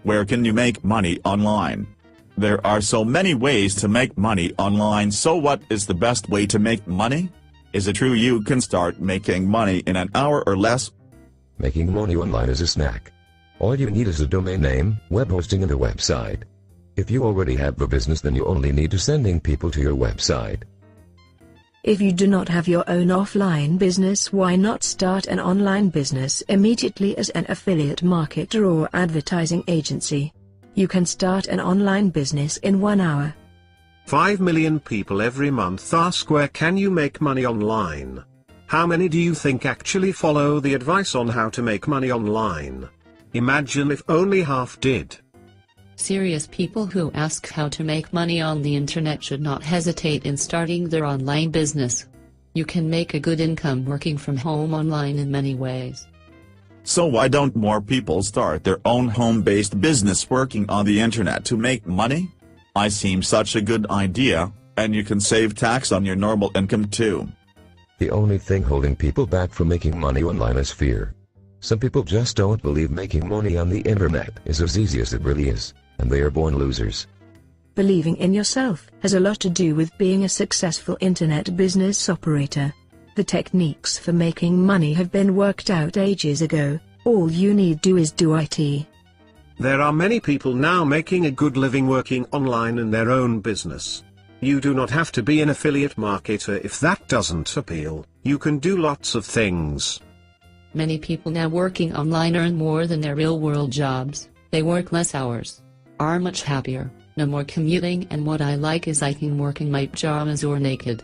Where can you make money online? There are so many ways to make money online, so what is the best way to make money? Is it true you can start making money in an hour or less? Making money online is a snack. All you need is a domain name, web hosting and a website. If you already have a business, then you only need to sending people to your website. If you do not have your own offline business, why not start an online business immediately as an affiliate marketer or advertising agency? You can start an online business in 1 hour. 5 million people every month ask where can you make money online. How many do you think actually follow the advice on how to make money online? Imagine if only half did. Serious people who ask how to make money on the internet should not hesitate in starting their online business. You can make a good income working from home online in many ways. So why don't more people start their own home-based business working on the internet to make money? I seem such a good idea, and you can save tax on your normal income too. The only thing holding people back from making money online is fear. Some people just don't believe making money on the internet is as easy as it really is, and they are born losers. Believing in yourself has a lot to do with being a successful internet business operator. The techniques for making money have been worked out ages ago. All you need do is do it. There are many people now making a good living working online in their own business. You do not have to be an affiliate marketer if that doesn't appeal. You can do lots of things. Many people now working online earn more than their real-world jobs. They work less hours, are much happier, no more commuting, and what I like is I can work in my pajamas or naked.